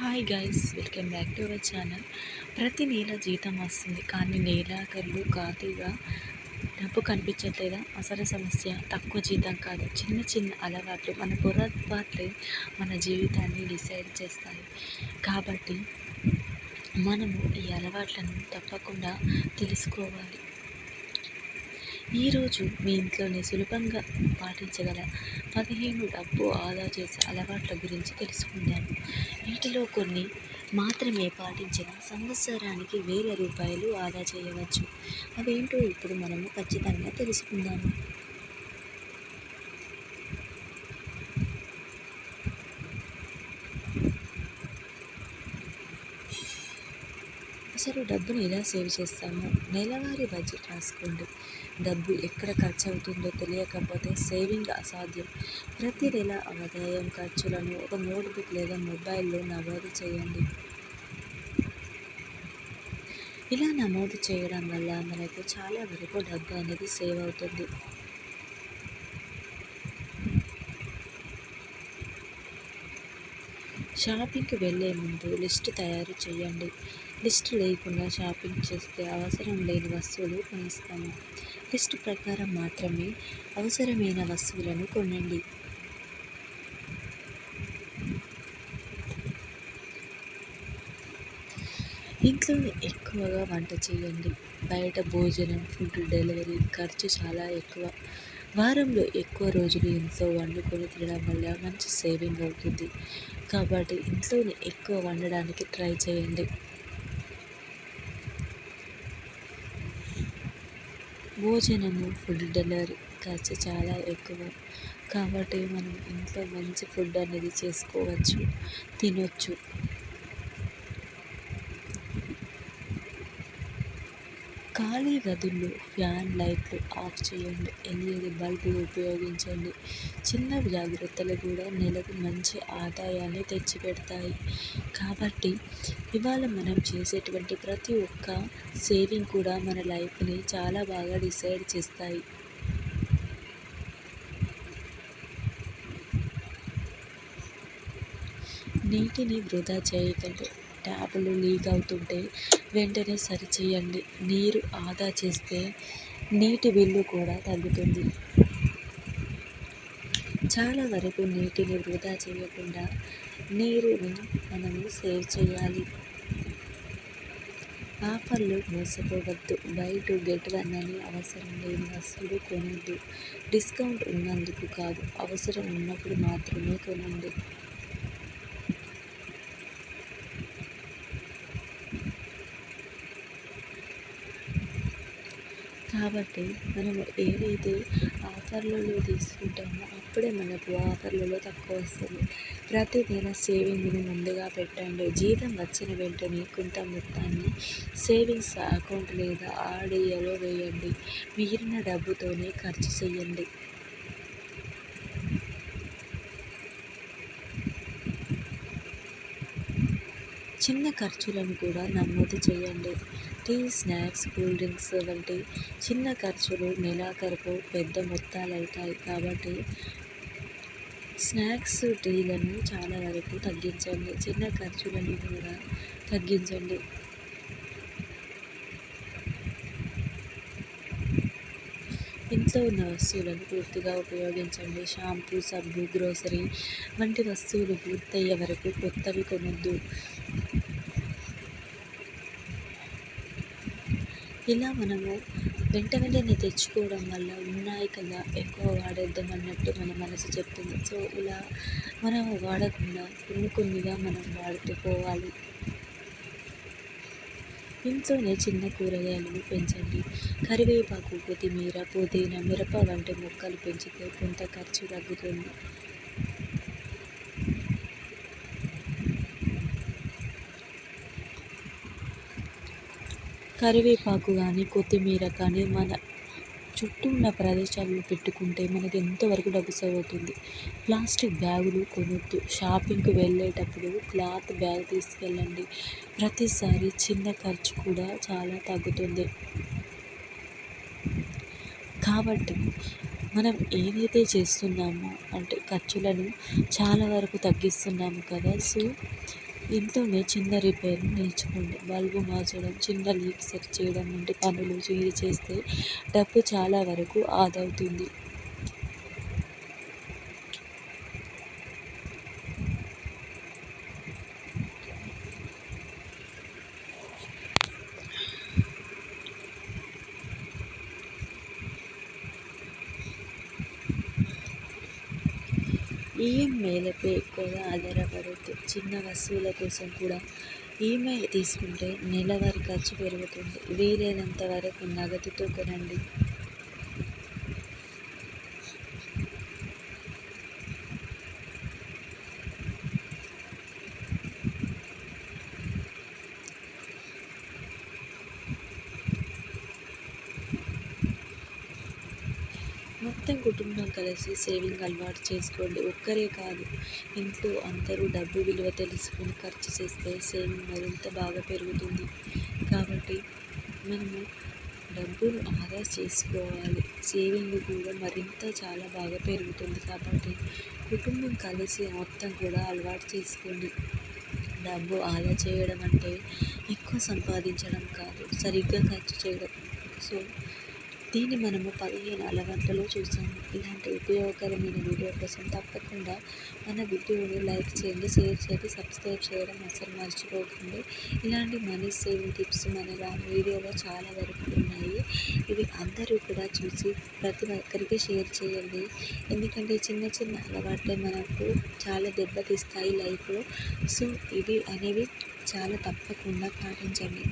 Hi guys, welcome back to our channel. ప్రతి నెల జీతం వస్తుంది, కానీ నెలాఖరులు ఖాళీగా డబ్బు కనిపించట్లేదా? అసలు సమస్య తక్కువ జీతం కాదు, చిన్న చిన్న అలవాట్లు, మన పొరపాట్లే మన జీవితాన్ని డిసైడ్ చేస్తాయి. కాబట్టి మనము ఈ అలవాట్లను తప్పకుండా తెలుసుకోవాలి. ఈరోజు మీ ఇంట్లోనే సులభంగా పాటించగల 15 డబ్బు ఆదా చేసే అలవాట్ల గురించి తెలుసుకుందాము. వీటిలో కొన్ని మాత్రమే పాటించిన సంవత్సరానికి ₹1000 ఆదా చేయవచ్చు. అవేంటో ఇప్పుడు మనము ఖచ్చితంగా తెలుసుకుందాము. అసలు డబ్బును ఎలా సేవ్ చేస్తామో నెలవారీ బడ్జెట్ రాసుకోండి. డబ్బు ఎక్కడ ఖర్చు అవుతుందో తెలియకపోతే సేవింగ్ అసాధ్యం. ప్రతి నెల ఆదాయం, ఖర్చులను ఒక నోట్బుక్ లేదా మొబైల్లో నమోదు చేయండి. ఇలా నమోదు చేయడం వల్ల మనకు చాలా వరకు డబ్బు అనేది సేవ్ అవుతుంది. షాపింగ్కి వెళ్ళే ముందు లిస్ట్ తయారు చేయండి. లిస్ట్ లేకుండా షాపింగ్ చేస్తే అవసరం లేని వస్తువులు కొనిస్తాము. లిస్ట్ ప్రకారం మాత్రమే అవసరమైన వస్తువులను కొనండి. ఇంట్లోనే ఎక్కువగా వంట చేయండి. బయట భోజనం, ఫుడ్ డెలివరీ ఖర్చు చాలా ఎక్కువ. వారంలో ఎక్కువ రోజులు ఇంట్లో వండుకొని తినడం వల్ల మంచి సేవింగ్ అవుతుంది. కాబట్టి ఇంట్లోనే ఎక్కువ వండడానికి ట్రై చేయండి. భోజనము, ఫుడ్ డెలివరీ ఖర్చు చాలా ఎక్కువ. కాబట్టి మనం ఇంట్లో మంచి ఫుడ్ అనేది చేసుకోవచ్చు, తినొచ్చు. ఖాళీ గదుల్లో ఫ్యాన్, లైట్లు ఆఫ్ చేయండి. LED బల్బులు ఉపయోగించండి. చిన్న జాగ్రత్తలు కూడా నెలకు మంచి ఆదాయాన్ని తెచ్చిపెడతాయి. కాబట్టి ఇవాళ మనం చేసేటువంటి ప్రతి ఒక్క సేవింగ్ కూడా మన లైఫ్ని చాలా బాగా డిసైడ్ చేస్తాయి. నీటిని వృధా చేయకండి. ట్యాపులు లీక్ అవుతుంటే వెంటనే సరిచేయండి. నీరు ఆదా చేస్తే నీటి బిల్లు కూడా తగ్గుతుంది. చాలా వరకు నీటిని వృధా చేయకుండా నీరుని మనము సేవ్ చేయాలి. ఆఫర్లు మోసపోవద్దు. బై టు గెట్ వన్ అని అవసరం లేని వస్తువులు కొనద్దు. డిస్కౌంట్ ఉన్నందుకు కాదు, అవసరం ఉన్నప్పుడు మాత్రమే కొనండి. కాబట్టి మనము ఏవైతే ఆఫర్లలో తీసుకుంటామో అప్పుడే మనకు ఆఫర్లలో తక్కువ వస్తుంది. ప్రతి నెల సేవింగ్ని ముందుగా పెట్టండి. జీతం వచ్చిన వెంటనే కొంత మొత్తాన్ని సేవింగ్స్ అకౌంట్ లేదా ఆర్డీలో వేయండి. మిగిలిన డబ్బుతోనే ఖర్చు చేయండి. చిన్న ఖర్చులను కూడా నమోదు చేయండి. టీ, స్నాక్స్, కూల్ డ్రింక్స్ వంటి చిన్న ఖర్చులు నెలాఖరుకు పెద్ద మొత్తాలు అవుతాయి. కాబట్టి స్నాక్స్, టీలను చాలా వరకు తగ్గించండి. చిన్న ఖర్చులను కూడా తగ్గించండి. ఇంట్లో ఉన్న వస్తువులను పూర్తిగా ఉపయోగించండి. షాంపూ, సబ్బు, గ్రోసరీ వంటి వస్తువులు పూర్తయ్యే వరకు కొత్తవి కొనొద్దు. ఇలా మనము వెంటనే తెచ్చుకోవడం వల్ల ఉన్నాయి కదా ఎక్కువ వాడేద్దాం అన్నట్టు మన మనసు చెప్తుంది. సో ఇలా మనము వాడకుండా కొన్నిగా మనం వాడుతూ పోవాలి. ఇంట్లోనే చిన్న కూరగాయలను పెంచండి. కరివేపాకు, కొత్తిమీర, పుదీనా, మిరప వంటి మొక్కలు పెంచితే కొంత ఖర్చు తగ్గుతుంది. కరివేపాకు కానీ, కొత్తిమీర కానీ మన చుట్టూ ఉన్న ప్రదేశాల్లో పెట్టుకుంటే మనకి ఎంతవరకు డబ్బు సేవ్ అవుతుంది. ప్లాస్టిక్ బ్యాగులు కొనొద్దు. షాపింగ్కి వెళ్ళేటప్పుడు క్లాత్ బ్యాగ్ తీసుకెళ్ళండి. ప్రతిసారి చిన్న ఖర్చు కూడా చాలా తగ్గుతుంది. కాబట్టి మనం ఏదైతే చేస్తున్నామో అంటే ఖర్చులను చాలా వరకు తగ్గిస్తున్నాము కదా. సో ఇంట్లోనే చిన్న రిపేర్ నేర్చుకోండి. బల్బు మార్చడం, చిన్న లీక్ సెట్ చేయడం వంటి పనులు మీరు చేస్తే డబ్బు చాలా వరకు ఆదా అవుతుంది. ఈఎంఐలపై ఎక్కువగా ఆధారపడొద్దు. చిన్న వస్తువుల కోసం కూడా ఈఎంఐ తీసుకుంటే నెలవారీ ఖర్చు పెరుగుతుంది. వీలైనంత వరకు నగదుతో కొనండి. మొత్తం కుటుంబం కలిసి సేవింగ్ అలవాటు చేసుకోండి. ఒక్కరే కాదు, ఇంట్లో అందరూ డబ్బు విలువ తెలుసుకుని ఖర్చు చేస్తే సేవింగ్ మరింత బాగా పెరుగుతుంది. కాబట్టి మనము డబ్బును ఆదా చేసుకోవాలి. సేవింగ్ కూడా మరింత చాలా బాగా పెరుగుతుంది. కాబట్టి కుటుంబం కలిసి మొత్తం కూడా అలవాటు చేసుకోండి. డబ్బు ఆదా చేయడం అంటే ఎక్కువ సంపాదించడం కాదు, సరిగ్గా ఖర్చు చేయడం. సో దీన్ని మనము 15 అలవాట్లలో చూసాము. ఇలాంటి ఉపయోగకరమైన వీడియో కోసం తప్పకుండా మన వీడియోని లైక్ చేయండి, షేర్ చేయండి, సబ్స్క్రైబ్ చేయడం అసలు మర్చిపోకండి. ఇలాంటి మనీ సేవింగ్ టిప్స్ మన వీడియోలో చాలా వరకు ఉన్నాయి. ఇవి అందరూ కూడా చూసి ప్రతి ఒక్కరికి షేర్ చేయండి. ఎందుకంటే చిన్న చిన్న అలవాట్లే మనకు చాలా దెబ్బతీస్తాయి లైఫ్లో. సో ఇవి అనేవి చాలా తప్పకుండా పాటించండి.